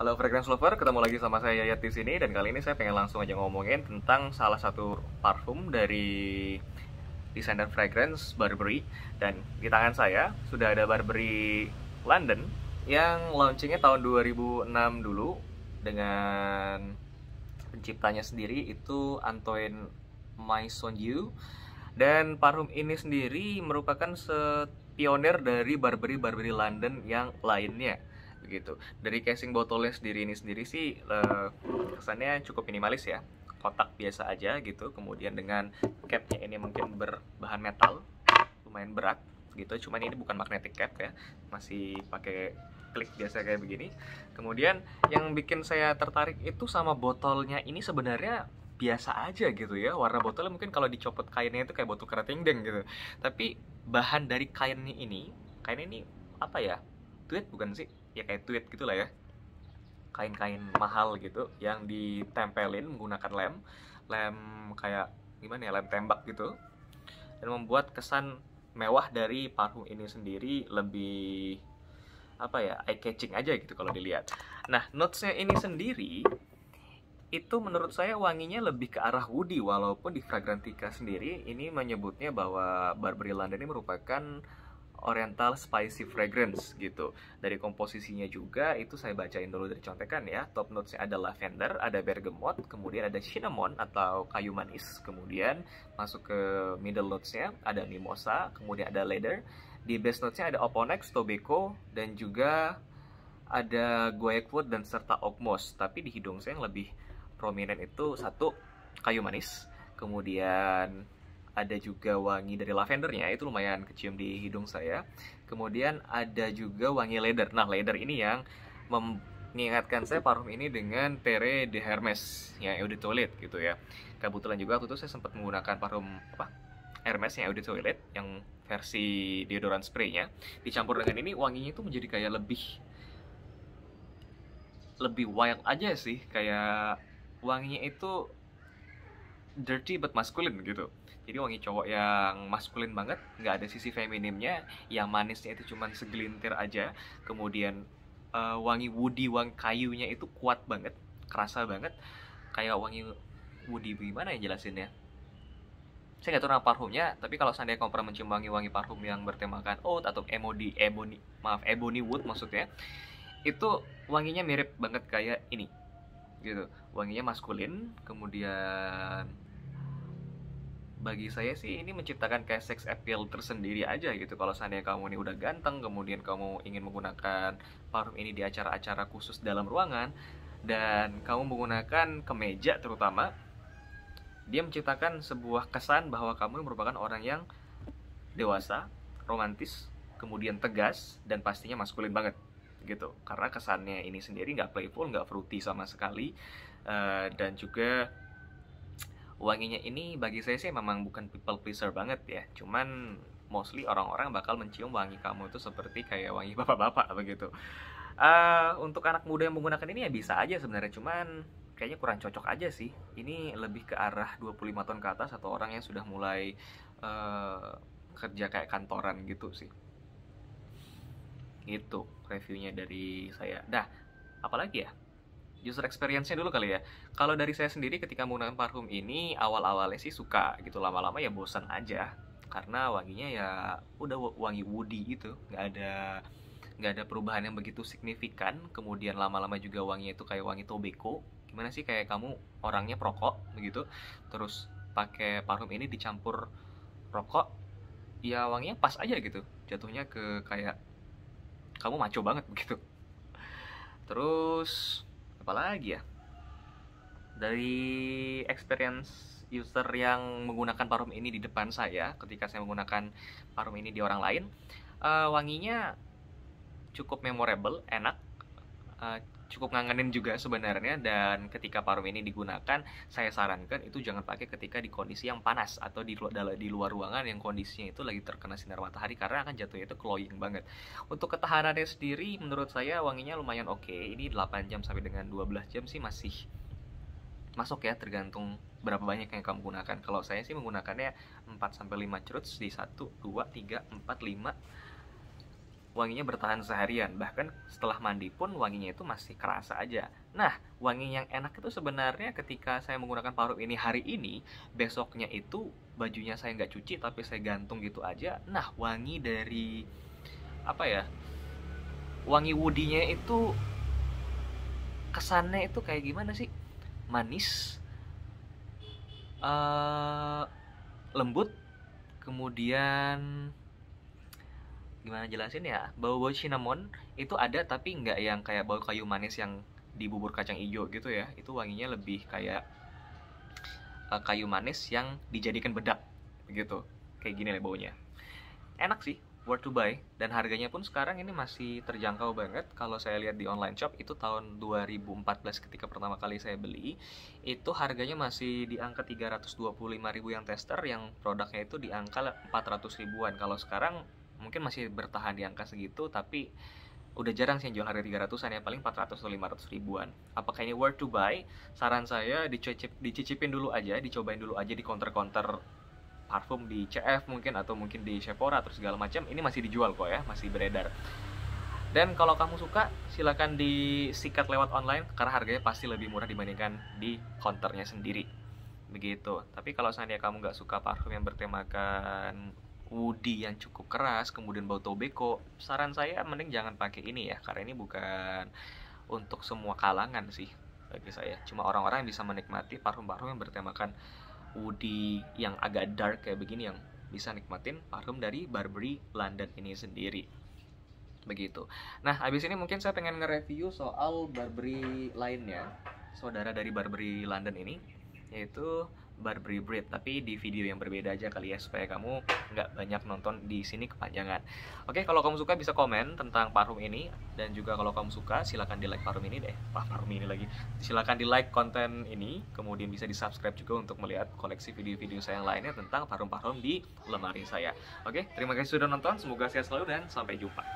Halo Fragrance Lover, ketemu lagi sama saya Yayat di sini dan kali ini saya pengen langsung aja ngomongin tentang salah satu parfum dari desainer fragrance Burberry. Dan di tangan saya sudah ada Burberry London yang launchingnya tahun 2006 dulu dengan penciptanya sendiri itu Antoine Maisonnieu. Dan parfum ini sendiri merupakan pionir dari Burberry London yang lainnya begitu. Dari casing botolnya sendiri ini sendiri sih kesannya cukup minimalis ya, kotak biasa aja gitu. Kemudian dengan capnya ini mungkin berbahan metal, lumayan berat gitu. Cuman ini bukan magnetic cap ya, masih pakai klik biasa kayak begini. Kemudian yang bikin saya tertarik itu sama botolnya ini sebenarnya biasa aja gitu ya. Warna botolnya mungkin kalau dicopot kainnya itu kayak botol kerating deng gitu. Tapi bahan dari kain ini apa ya? Tweed bukan sih? Ya kayak tweed gitulah ya. Kain-kain mahal gitu yang ditempelin menggunakan lem kayak gimana ya? Lem tembak gitu. Dan membuat kesan mewah dari parfum ini sendiri lebih apa ya? Eye catching aja gitu kalau dilihat. Nah, notesnya ini sendiri itu menurut saya wanginya lebih ke arah woody, walaupun di Fragrantica sendiri ini menyebutnya bahwa Burberry London ini merupakan oriental spicy fragrance gitu. Dari komposisinya juga itu saya bacain dulu dari contekan ya. Top notesnya ada lavender, ada bergamot, kemudian ada cinnamon atau kayu manis, kemudian masuk ke middle notesnya ada mimosa, kemudian ada leather. Di base notesnya ada oponex, tobacco, dan juga ada guaiac wood dan serta oak moss. Tapi di hidung saya yang lebih prominent itu satu kayu manis, kemudian ada juga wangi dari lavendernya, itu lumayan kecium di hidung saya. Kemudian ada juga wangi leather. Nah, leather ini yang mengingatkan saya parfum ini dengan Terre de Hermes yang Eau de Toilette gitu ya. Kebetulan juga waktu itu saya sempat menggunakan parfum Hermes yang Eau de Toilette yang versi deodorant spraynya. Dicampur dengan ini wanginya itu menjadi kayak lebih wild aja sih, kayak wanginya itu dirty but masculine gitu. Jadi wangi cowok yang maskulin banget, nggak ada sisi feminimnya. Yang manisnya itu cuman segelintir aja. Kemudian wangi woody, wangi kayunya itu kuat banget, kerasa banget. Kayak wangi woody, gimana ya jelasinnya? Saya nggak tahu nama parfumnya, tapi kalau seandainya kamu pernah mencium wangi-wangi parfum yang bertemakan oud atau ebony wood maksudnya, itu wanginya mirip banget kayak ini gitu. Wanginya maskulin, kemudian bagi saya sih ini menciptakan kayak sex appeal tersendiri aja gitu. Kalau seandainya kamu ini udah ganteng, kemudian kamu ingin menggunakan parfum ini di acara-acara khusus dalam ruangan, dan kamu menggunakan kemeja terutama, dia menciptakan sebuah kesan bahwa kamu merupakan orang yang dewasa, romantis, kemudian tegas, dan pastinya maskulin banget gitu. Karena kesannya ini sendiri nggak playful, nggak fruity sama sekali. Dan juga wanginya ini bagi saya sih memang bukan people pleaser banget ya. Cuman mostly orang-orang bakal mencium wangi kamu itu seperti kayak wangi bapak-bapak begitu. Untuk anak muda yang menggunakan ini ya bisa aja sebenarnya, cuman kayaknya kurang cocok aja sih. Ini lebih ke arah 25 tahun ke atas atau orang yang sudah mulai kerja kayak kantoran gitu sih. Itu reviewnya dari saya. Dah, apalagi ya? User experience-nya dulu kali ya. Kalau dari saya sendiri ketika menggunakan parfum ini, awal-awalnya sih suka gitu, lama-lama ya bosan aja. Karena wanginya ya udah wangi woody gitu, nggak ada perubahan yang begitu signifikan. Kemudian lama-lama juga wanginya itu kayak wangi tobacco. Gimana sih, kayak kamu orangnya perokok begitu, terus pakai parfum ini dicampur rokok, ya wanginya pas aja gitu. Jatuhnya ke kayak kamu maco banget begitu. Terus apa lagi ya? Dari experience user yang menggunakan parfum ini di depan saya, ketika saya menggunakan parfum ini di orang lain, wanginya cukup memorable, enak, cukup ngangenin juga sebenarnya. Dan ketika parfum ini digunakan, saya sarankan itu jangan pakai ketika di kondisi yang panas atau di luar ruangan yang kondisinya itu lagi terkena sinar matahari, karena akan jatuhnya itu glowing banget. Untuk ketahanannya sendiri menurut saya wanginya lumayan oke. Ini 8 jam sampai dengan 12 jam sih masih masuk ya, tergantung berapa banyak yang kamu gunakan. Kalau saya sih menggunakannya 4 sampai 5 ceruts di 1 2 3 4 5 wanginya bertahan seharian, bahkan setelah mandi pun wanginya itu masih kerasa aja. Nah, wangi yang enak itu sebenarnya ketika saya menggunakan parfum ini hari ini, besoknya itu bajunya saya nggak cuci tapi saya gantung gitu aja. Nah, wangi dari apa ya, wangi woody-nya itu kesannya itu kayak gimana sih, manis, eh lembut, kemudian gimana jelasin ya, bau-bau cinnamon itu ada tapi nggak yang kayak bau kayu manis yang di bubur kacang hijau gitu ya. Itu wanginya lebih kayak kayu manis yang dijadikan bedak begitu, kayak gini lah baunya. Enak sih, worth to buy, dan harganya pun sekarang ini masih terjangkau banget. Kalau saya lihat di online shop itu tahun 2014 ketika pertama kali saya beli, itu harganya masih di angka 325.000 yang tester, yang produknya itu di angka 400 ribuan. Kalau sekarang mungkin masih bertahan di angka segitu, tapi udah jarang sih yang jual harga 300-an ya, paling 400 atau 500 ribuan. Apakah ini worth to buy? Saran saya dicicipin dulu aja, dicobain dulu aja di counter-counter parfum di CF mungkin, atau mungkin di Sephora atau segala macam. Ini masih dijual kok ya, masih beredar. Dan kalau kamu suka, silakan disikat lewat online karena harganya pasti lebih murah dibandingkan di counternya sendiri. Begitu. Tapi kalau seandainya kamu nggak suka parfum yang bertemakan woody yang cukup keras, kemudian bau tobacco, saran saya mending jangan pakai ini ya, karena ini bukan untuk semua kalangan sih bagi saya. Cuma orang-orang yang bisa menikmati parfum-parfum yang bertemakan woody yang agak dark kayak begini yang bisa nikmatin parfum dari Burberry London ini sendiri. Begitu. Nah, abis ini mungkin saya pengen nge-review soal Burberry lainnya, saudara dari Burberry London ini, yaitu Burberry Brit, tapi di video yang berbeda aja kali ya, supaya kamu nggak banyak nonton di sini kepanjangan. Oke, kalau kamu suka bisa komen tentang parfum ini, dan juga kalau kamu suka silahkan di like parfum ini deh. Parfum ini lagi. Silahkan di like konten ini, kemudian bisa di subscribe juga untuk melihat koleksi video-video saya yang lainnya tentang parfum-parfum di lemari saya. Oke, terima kasih sudah nonton, semoga sehat selalu dan sampai jumpa.